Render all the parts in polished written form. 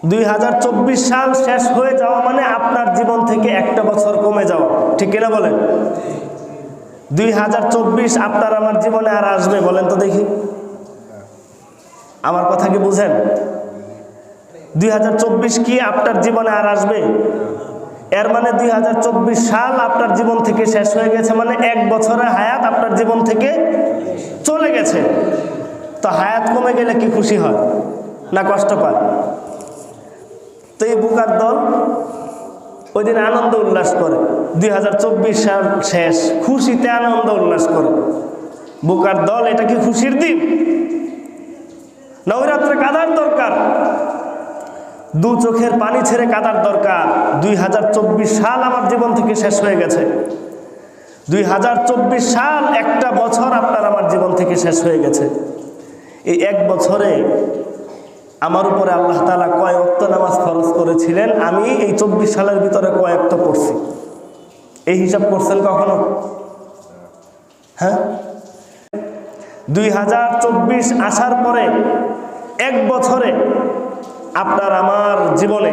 2024 সাল শেষ হয়ে যাওয়া মানে আপনার জীবন থেকে একটা বছর কমে যাওয়া, ঠিক কিনা বলেন? 2024 আপনার আমার জীবনে আর আসবে বলেন তো দেখি, আমার কথা কি বুঝেন? 2024 কি আপনার জীবনে আর আসবে? এর মানে 2024 সাল আপনার জীবন থেকে শেষ হয়ে গেছে, মানে এক বছরের হায়াত আপনার জীবন থেকে চলে গেছে। তো হায়াত কমে গেলে কি খুশি হয় না কষ্ট পায়? তো এই বুকার দল ওই দিন আনন্দ উল্লাস করে, 2024 সাল শেষ, খুশিতে আনন্দ উল্লাস করে। বুকার দল, এটা কি খুশির দিন? না ওই রাত্রে কাঁদার দরকার, দু চোখের পানি ছেড়ে কাঁদার দরকার। 2024 সাল আমার জীবন থেকে শেষ হয়ে গেছে। 2024 সাল একটা বছর আপনার আমার জীবন থেকে শেষ হয়ে গেছে। এই এক বছরে আমার উপরে আল্লাহ তাআলা কয় ওয়াক্ত নামাজ ফরজ করেছিলেন, আমি এই 24 সালের ভিতরে কয় ওয়াক্ত পড়ছি, এই হিসাব করছেন কখনো? হ্যাঁ, 2024 আসার পরে এক বছরে আপনার আমার জীবনে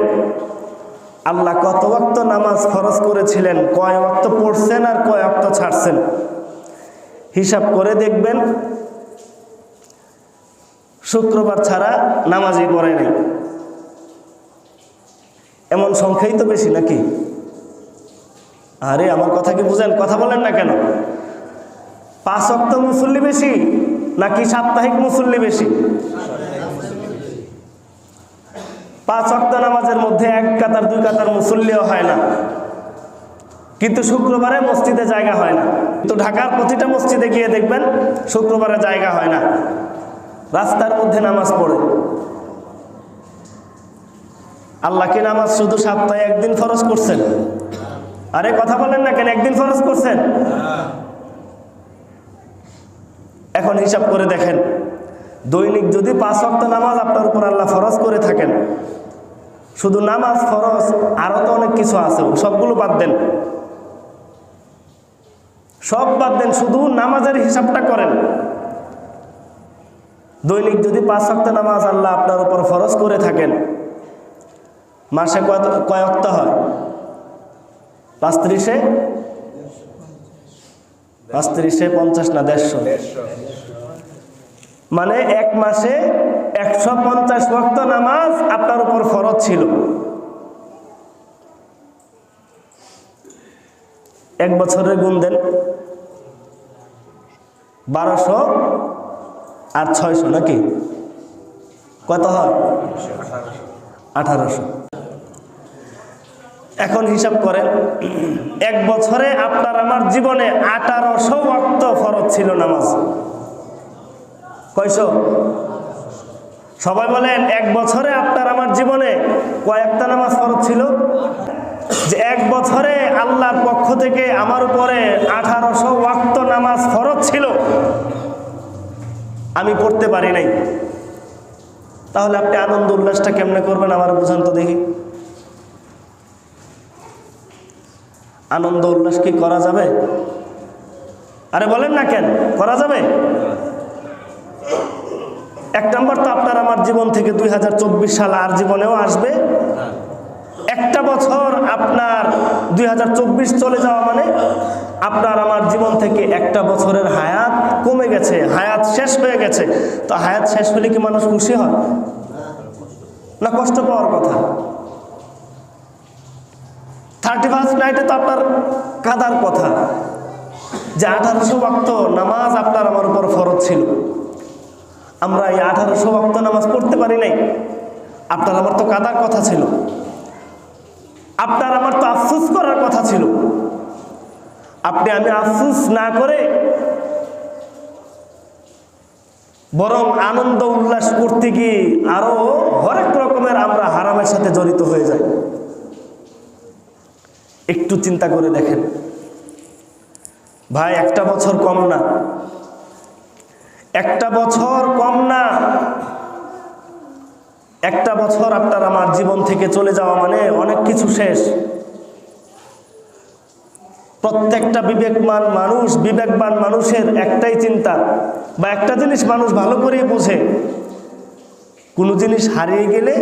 আল্লাহ কত ওয়াক্ত নামাজ ফরজ করেছিলেন, কয় ওয়াক্ত পড়ছেন আর কয় ওয়াক্ত ছাড়ছেন, হিসাব করে দেখবেন শুক্রবার ছাড়া নামাজই পড়ে নাই। এমন সংখ্যাই তো বেশি নাকি? আরে আমার কথা কি বুঝেন? কথা বলেন না কেন? 5 ওয়াক্ত মুসল্লি বেশি নাকি সাপ্তাহিক মুসল্লি বেশি? 5 ওয়াক্ত নামাজের মধ্যে 1 কাতার 2 কাতার মুসল্লিও হয় না, কিন্তু শুক্রবারে মসজিদে জায়গা হয় না। তো ঢাকার প্রতিটা মসজিদে গিয়ে দেখবেন শুক্রবারে জায়গা হয় না, রাস্তার মধ্যে নামাজ পড়ে। আল্লাহ কি নামাজ শুধু সপ্তাহে একদিন ফরজ করছেন? আরে কথা বলেন না কেন? একদিন ফরজ করছেন। এখন হিসাব করে দেখেন, দৈনিক যদি 5 ওয়াক্ত নামাজ আপনার উপর আল্লাহ ফরজ করে থাকেন, শুধু নামাজ ফরজ, আরো তো অনেক কিছু আছে, সবগুলো বাদ দেন, সব বাদ দেন, শুধু নামাজের হিসাবটা করেন। দৈনিক যদি 5 ওয়াক্ত নামাজ আল্লাহ আপনার উপর ফরজ করে থাকেন, মাসে কয় ওয়াক্ত হয়? 5 ত্রিশে 50 না 150, মানে এক মাসে 150 ওয়াক্ত নামাজ আপনার উপর ফরজ ছিল। এক বছরের গুণ দেন, 1200 আর 600 নাকি কত হয়? 1800। এখন হিসাব করেন, এক বছরে আপনার আমার জীবনে 1800 ওয়াক্ত ফরজ ছিল নামাজ। কয়শো? সবাই বলেন, এক বছরে আপনার আমার জীবনে কয়েকটা নামাজ ফরজ ছিল? যে এক বছরে আল্লাহর পক্ষ থেকে আমার উপরে 1800 ওয়াক্ত নামাজ ফরজ ছিল, আমি পড়তে পারি নাই। তাহলে আপনি আনন্দ উল্লাসটা কেমনে করবেন আমার বুঝান তো দেখি। আনন্দ উল্লাস কি করা যাবে? আরে বলেন না কেন, করা যাবে? এক নম্বর তো আপনার আমার জীবন থেকে 2024 সাল আর জীবনেও আসবে। একটা বছর আপনার 2024 চলে যাওয়া মানে আপনার আমার জীবন থেকে একটা বছরের হায়াত কমে গেছে, হায়াত শেষ হয়ে গেছে। তো হায়াত শেষ হলে কি মানুষ খুশি হয় না কষ্ট পাওয়ার কথা? 31st নাইটে তো আপনার কাঁদার কথা যে 1800 ওয়াক্ত নামাজ আপনার আমার উপর ফরজ ছিল, আমরা এই 1800 ওয়াক্ত নামাজ পড়তে পারি নাই। আপনার আমার তো কাঁদার কথা ছিল, আপনার আমার তো আফসোস করার কথা ছিল। আপনি আমি আফসোস না করে বরং আনন্দ উল্লাস করতে গিয়ে আরো হরেক রকমের আমরা হারামের সাথে জড়িত হয়ে যাই। একটু চিন্তা করে দেখেন ভাই, একটা বছর কম না, একটা বছর কম না। একটা বছর আপনার আমার জীবন থেকে চলে যাওয়া মানে অনেক কিছু শেষ। প্রত্যেকটা বিবেকবান মানুষের একটাই চিন্তা বা একটা জিনিস মানুষ ভালো করেই বোঝে, কোনো জিনিস হারিয়ে গেলে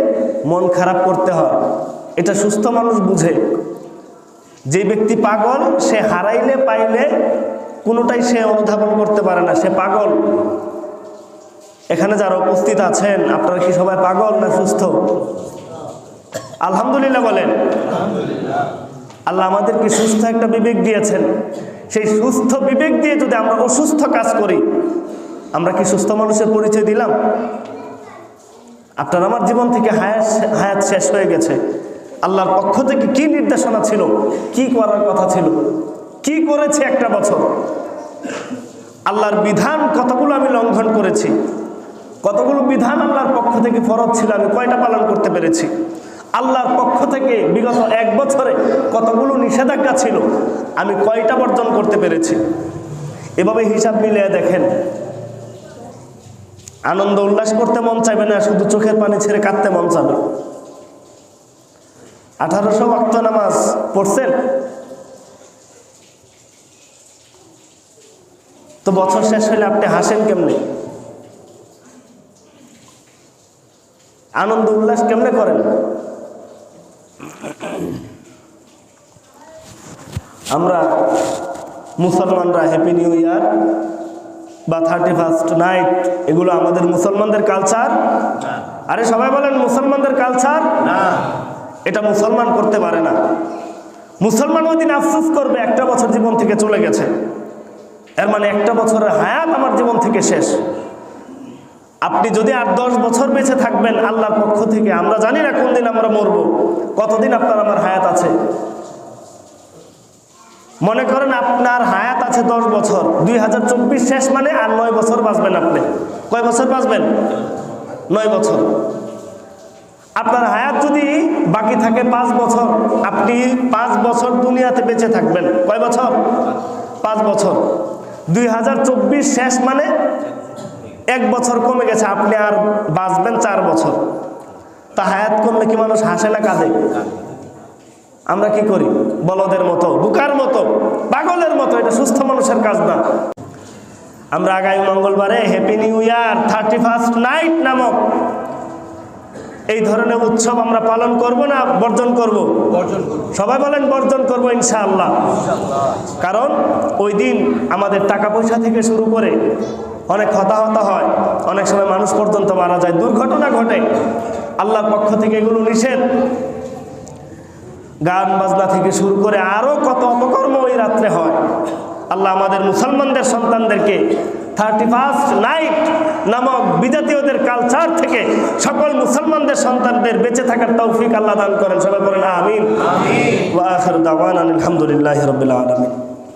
মন খারাপ করতে হয়, এটা সুস্থ মানুষ বুঝে। যে ব্যক্তি পাগল সে হারাইলে পাইলে কোনোটাই সে অনুধাবন করতে পারে না, সে পাগল। এখানে যারা উপস্থিত আছেন আপনারা কি সবাই পাগল না সুস্থ? আলহামদুলিল্লাহ বলেন। আল্লাহ আমাদেরকে সুস্থ একটা বিবেক দিয়েছেন। সেই সুস্থ বিবেক দিয়ে যদি আমরা অসুস্থ কাজ করি, আমরা কি সুস্থ মানুষের পরিচয় দিলাম? আপনার আমার জীবন থেকে হায়াত শেষ হয়ে গেছে। আল্লাহর পক্ষ থেকে কি নির্দেশনা ছিল, কি করার কথা ছিল, কি করেছি একটা বছর? আল্লাহর বিধান কতগুলো আমি লঙ্ঘন করেছি, কতগুলো বিধান আল্লাহর পক্ষ থেকে ফরজ ছিল আমি কয়টা পালন করতে পেরেছি? আল্লাহর পক্ষ থেকে বিগত এক বছরে কতগুলো নিষেধাজ্ঞা ছিল আমি কয়টা বর্জন করতে পেরেছি? এভাবে হিসাব মিলিয়ে দেখেন, আনন্দ উল্লাস করতে মন চাইবে না, শুধু চোখের পানি ছেড়ে কাঁদতে মন চাবে। 1800 ওয়াক্ত নামাজ পড়ছেন তো বছর শেষ হলে আপনি হাসেন কেমনে? আনন্দ উল্লাস কেমনে করেন? আমরা মুসলমানরা হ্যাপি নিউ ইয়ার বা 31st নাইট এগুলো আমাদের মুসলমানদের কালচার। আরে সবাই বলেন মুসলমানদের কালচার না, এটা মুসলমান করতে পারে না। মুসলমান ওই দিন আফসোস করবে একটা বছর জীবন থেকে চলে গেছে, এর মানে একটা বছরের হায়াত আমার জীবন থেকে শেষ। আপনি যদি 8-10 বছর বেঁচে থাকবেন আল্লাহর পক্ষ থেকে, আমরা জানি না কোন দিন আমরা মরবো, কতদিন আপনার আমার হায়াত আছে। মনে করেন আপনার হায়াত আছে 10 বছর, 2024 শেষ মানে আর 9 বছর বাঁচবেন। আপনি কয় বছর বাঁচবেন? 9 বছর। আপনার হায়াত যদি বাকি থাকে 5 বছর, আপনি 5 বছর দুনিয়াতে বেঁচে থাকবেন। কয় বছর? 5 বছর। 2024 শেষ মানে 1 বছর কমে গেছে, আপনি আর বাঁচবেন 4 বছর। তা হায়াত কমলে কি মানুষ হাসে না কাঁদে? আমরা কি করি? বলদের মতো, বুকার মতো, পাগলের মতো। এটা সুস্থ মানুষের কাজ না। আমরা আগামী মঙ্গলবারে happy new year 31st night নামক এই ধরনের উৎসব আমরা পালন করব না বর্জন করব? সবাই বলেন বর্জন করব ইনশাআল্লাহ। কারণ ওই দিন আমাদের টাকা পয়সা থেকে শুরু করে অনেক হতাহত হয়, অনেক সময় মানুষ পর্যন্ত মারা যায়, দুর্ঘটনা ঘটে। আল্লাহর পক্ষ থেকে এগুলো নিষেধ। গান বাজনা থেকে শুরু করে আরো কত অপকর্ম ওই রাত্রে হয়। আল্লাহ আমাদের মুসলমানদের সন্তানদেরকে 31st নাইট নামক বিজাতীয়দের কালচার থেকে সকল মুসলমানদের সন্তানদের বেঁচে থাকার তৌফিক আল্লাহ দান করেন। সবাই বলেন আমিন। ওয়া আখিরু দাওয়ানা আলহামদুলিল্লাহি রাব্বিল আলামিন।